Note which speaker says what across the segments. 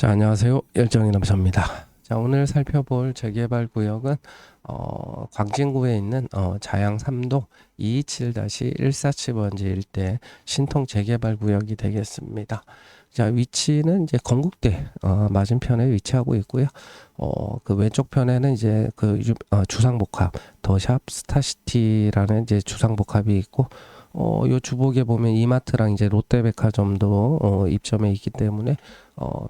Speaker 1: 자, 안녕하세요. 열정의 남자입니다. 자, 오늘 살펴볼 재개발 구역은 광진구에 있는 자양 3동 227-147번지 일대 신통 재개발 구역이 되겠습니다. 자, 위치는 이제 건국대 맞은편에 위치하고 있고요. 그 왼쪽 편에는 이제 주상복합 더샵 스타시티라는 이제 주상복합이 있고, 요 주복에 보면 이마트랑 이제 롯데백화점도 입점해 있기 때문에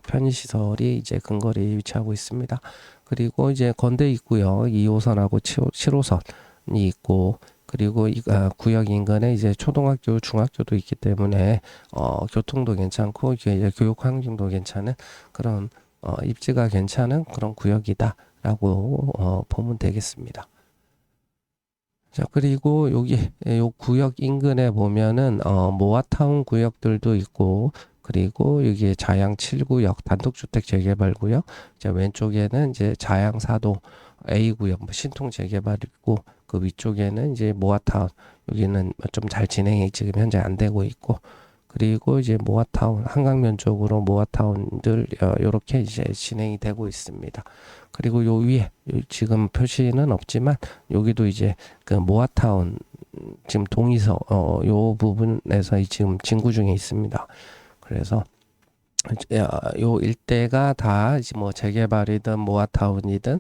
Speaker 1: 편의시설이 이제 근거리에 위치하고 있습니다. 그리고 이제 건대 있고요. 2호선하고 7호선이 있고, 그리고 구역 인근에 이제 초등학교, 중학교도 있기 때문에 교통도 괜찮고 이제 교육 환경도 괜찮은 그런 입지가 괜찮은 그런 구역이다라고 보면 되겠습니다. 자, 그리고 요 구역 인근에 보면은 모아타운 구역들도 있고, 그리고 여기에 자양 7구역 단독주택 재개발 구역, 자, 왼쪽에는 이제 자양 4동 A 구역 신통 재개발 있고, 그 위쪽에는 이제 모아타운, 여기는 좀 잘 진행이 지금 현재 안 되고 있고, 그리고 이제 모아타운 한강변 쪽으로 모아타운들 요렇게 이제 진행이 되고 있습니다. 그리고 요 위에 지금 표시는 없지만 여기도 이제 그 모아타운 지금 동의서 요 부분에서 지금 진구 중에 있습니다. 그래서 요 일대가 다 이제 뭐 재개발이든 모아타운이든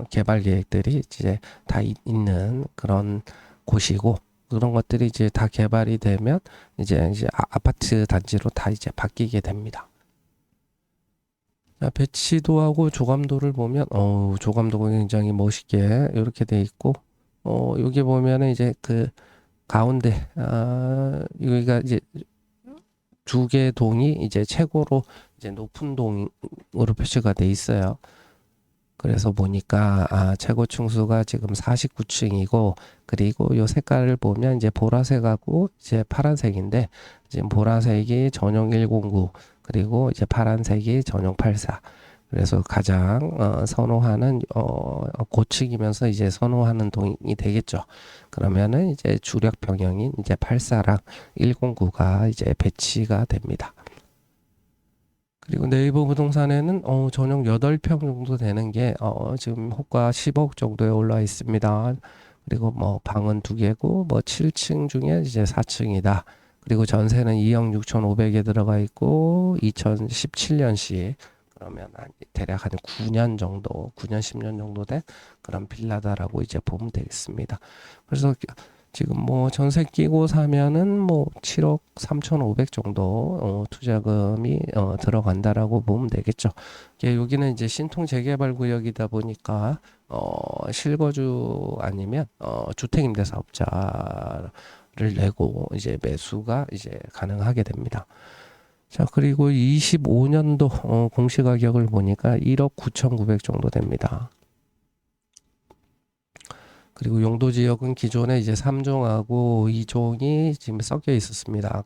Speaker 1: 개발 계획들이 이제 다 있는 그런 곳이고, 그런 것들이 이제 다 개발이 되면 이제 아파트 단지로 다 이제 바뀌게 됩니다. 자, 배치도하고 조감도를 보면 조감도가 굉장히 멋있게 이렇게 돼 있고, 여기 보면은 이제 그 가운데 여기가 이제 두 개 동이 이제 최고로 이제 높은 동으로 표시가 돼 있어요. 그래서 보니까 최고 층수가 지금 49층이고, 그리고 요 색깔을 보면 이제 보라색하고 이제 파란색인데, 지금 보라색이 전용 109, 그리고 이제 파란색이 전용 84. 그래서 가장 선호하는 고층이면서 이제 선호하는 동이 되겠죠. 그러면은 이제 주력 병영인 이제 84랑 109가 이제 배치가 됩니다. 그리고 네이버 부동산에는 전용 8평 정도 되는 게 지금 호가 10억 정도에 올라 있습니다. 그리고 뭐 방은 2개고 뭐 7층 중에 이제 4층이다. 그리고 전세는 2억 6,500에 들어가 있고 2017년식, 그러면 대략 한 9년 정도, 9년 10년 정도 된 그런 빌라다라고 이제 보면 되겠습니다. 그래서 지금 뭐 전세 끼고 사면은 뭐 7억 3,500 정도 투자금이 들어간다라고 보면 되겠죠. 여기는 이제 신통 재개발 구역이다 보니까 실거주 아니면 주택임대사업자를 내고 이제 매수가 이제 가능하게 됩니다. 자, 그리고 25년도 공시가격을 보니까 1억 9,900 정도 됩니다. 그리고 용도 지역은 기존에 이제 3종하고 2종이 지금 섞여 있었습니다.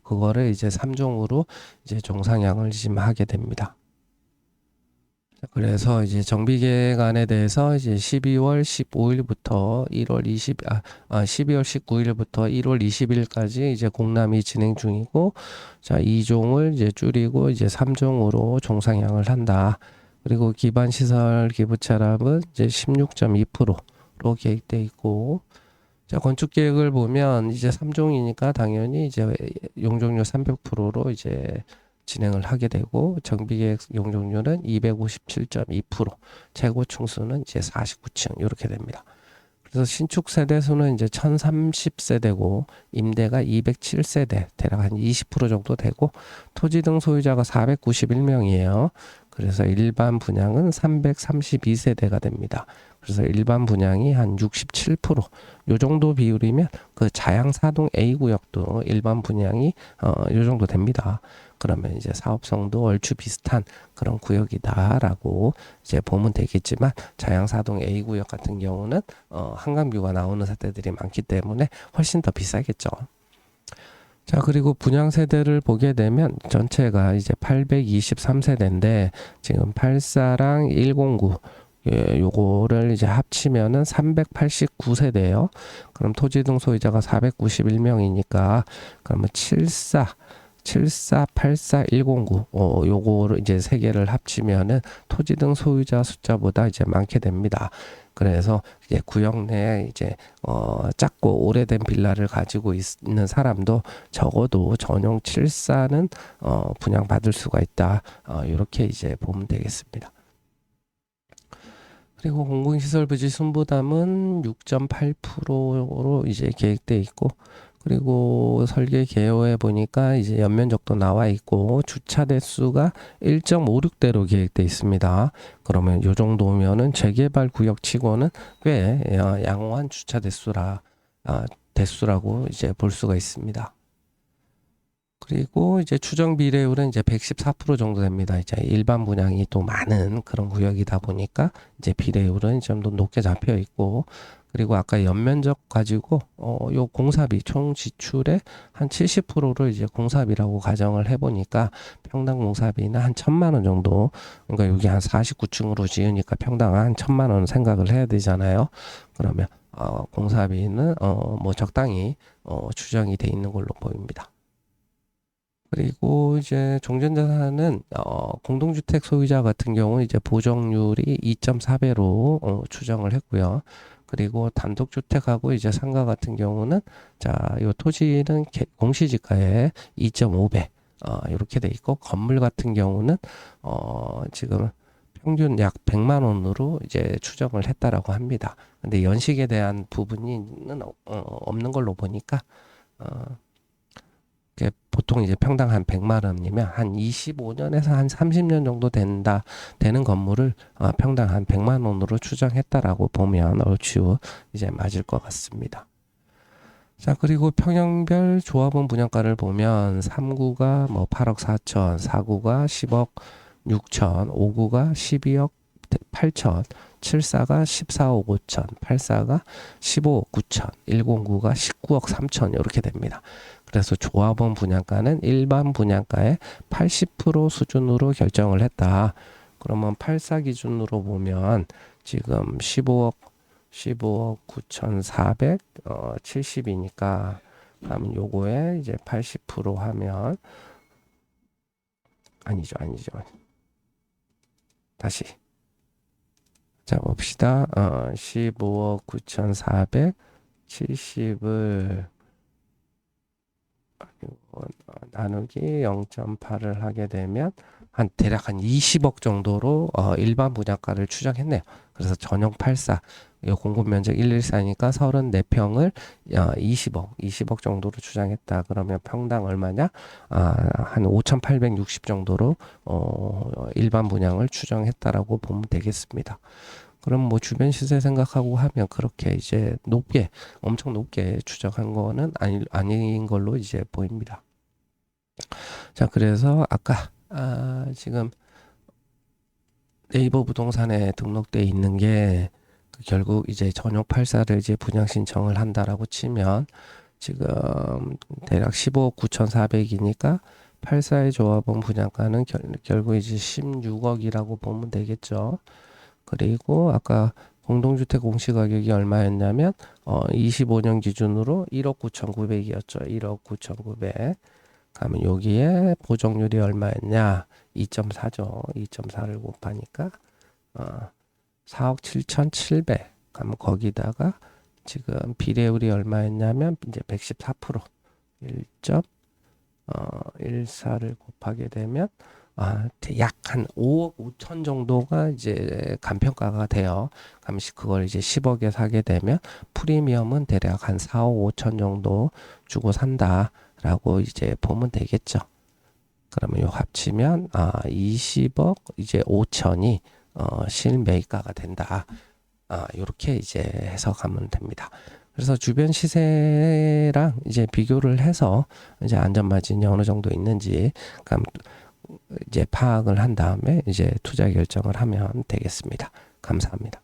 Speaker 1: 그거를 이제 3종으로 이제 종상향을 지금 하게 됩니다. 그래서 이제 정비계획안에 대해서 이제 12월 15일부터 12월 19일부터 1월 20일까지 이제 공람이 진행 중이고, 자, 2종을 이제 줄이고 이제 3종으로 종상향을 한다. 그리고 기반 시설 기부 차납은 이제 16.2%로 계획돼 있고, 자, 건축 계획을 보면 이제 3종이니까 당연히 이제 용적률 300%로 이제 진행을 하게 되고, 정비계획 용적률은 257.2%, 최고 층수는 이제 49층 이렇게 됩니다. 그래서 신축 세대 수는 이제 1030세대고 임대가 207세대, 대략 한 20% 정도 되고, 토지 등 소유자가 491명이에요. 그래서 일반 분양은 332세대가 됩니다. 그래서 일반 분양이 한 67%, 요 정도 비율이면 그 자양 4동 A 구역도 일반 분양이 요 정도 됩니다. 그러면 이제 사업성도 얼추 비슷한 그런 구역이다라고 이제 보면 되겠지만, 자양 4동 A 구역 같은 경우는 한강뷰가 나오는 세대들이 많기 때문에 훨씬 더 비싸겠죠. 자, 그리고 분양 세대를 보게 되면 전체가 이제 823세대인데 지금 84랑 109, 요거를 이제 합치면은 389세대예요. 그럼 토지 등 소유자가 491명이니까 그러면 74 74, 84, 109 요거를 이제 세 개를 합치면은 토지 등 소유자 숫자보다 이제 많게 됩니다. 그래서 이제 구역 내에 이제 작고 오래된 빌라를 가지고 있는 사람도 적어도 전용 74는 분양받을 수가 있다. 이렇게 이제 보면 되겠습니다. 그리고 공공시설 부지 순부담은 6.8%로 이제 계획돼 있고, 그리고 설계 개요에 보니까 이제 연면적도 나와 있고 주차 대수가 1.56대로 계획돼 있습니다. 그러면 요 정도면은 재개발 구역 치고는 꽤 양호한 주차 대수라고 이제 볼 수가 있습니다. 그리고 이제 추정 비례율은 이제 114% 정도 됩니다. 이제 일반 분양이 또 많은 그런 구역이다 보니까 이제 비례율은 좀 더 높게 잡혀 있고, 그리고 아까 연면적 가지고 요 공사비 총 지출의 한 70%를 이제 공사비라고 가정을 해보니까 평당 공사비는 한 1,000만 원 정도, 그러니까 여기 한 49층으로 지으니까 평당 한 1,000만 원 생각을 해야 되잖아요. 그러면 공사비는 뭐 적당히 추정이 돼 있는 걸로 보입니다. 그리고 이제 종전자산은 공동주택 소유자 같은 경우는 이제 보정률이 2.4배로 추정을 했고요. 그리고 단독주택하고 이제 상가 같은 경우는 요 토지는 공시지가에 2.5배 이렇게 돼 있고, 건물 같은 경우는 지금 평균 약 100만 원으로 이제 추정을 했다라고 합니다. 근데 연식에 대한 부분은 없는 걸로 보니까 보통 이제 평당 한 100만 원이면 한 25년에서 한 30년 정도 되는 건물을 평당 한 100만 원으로 추정했다라고 보면 얼추 이제 맞을 것 같습니다. 자, 그리고 평형별 조합원 분양가를 보면 3구가 뭐 8억 4천, 4구가 10억 6천, 5구가 12억 8천, 74가 14억 5천, 84가 15억 9천, 109가 19억 3천 이렇게 됩니다. 그래서 조합원 분양가는 일반 분양가의 80% 수준으로 결정을 했다. 그러면 84 기준으로 보면 지금 15억 9,400 70이니까 그러면 요거에 이제 80% 하면 아니죠. 다시 자 봅시다. 15억 9,400 70을 나누기 0.8을 하게 되면 대략 한 20억 정도로 일반 분양가를 추정했네요. 그래서 전용 84 공급 면적 114니까 34평을 20억 정도로 추정했다. 그러면 평당 얼마냐? 한 5,860 정도로 일반 분양을 추정했다라고 보면 되겠습니다. 그럼 뭐 주변 시세 생각하고 하면 그렇게 이제 엄청 높게 추정한 거는 아닌 걸로 이제 보입니다. 자, 그래서 아까 지금 네이버 부동산에 등록돼 있는 게 결국 이제 전용 84를 이제 분양 신청을 한다라고 치면 지금 대략 15억 9,400이니까 84의 조합원 분양가는 결국 이제 16억이라고 보면 되겠죠. 그리고 아까 공동주택 공시가격이 얼마였냐면 25년 기준으로 1억 9,900이었죠. 1억 9,900. 그러면 여기에 보정률이 얼마였냐? 2.4죠. 2.4를 곱하니까 4억 7,700. 그러면 거기다가 지금 비례율이 얼마였냐면 이제 114%. 1.14를 곱하게 되면 약 한 5억 5천 정도가 이제 간평가가 돼요. 그럼 그걸 이제 10억에 사게 되면 프리미엄은 대략 한 4억 5천 정도 주고 산다라고 이제 보면 되겠죠. 그러면 요 합치면 20억 이제 5천이 실매입가가 된다. 이렇게 이제 해석하면 됩니다. 그래서 주변 시세랑 이제 비교를 해서 이제 안전마진이 어느 정도 있는지 이제 파악을 한 다음에 이제 투자 결정을 하면 되겠습니다. 감사합니다.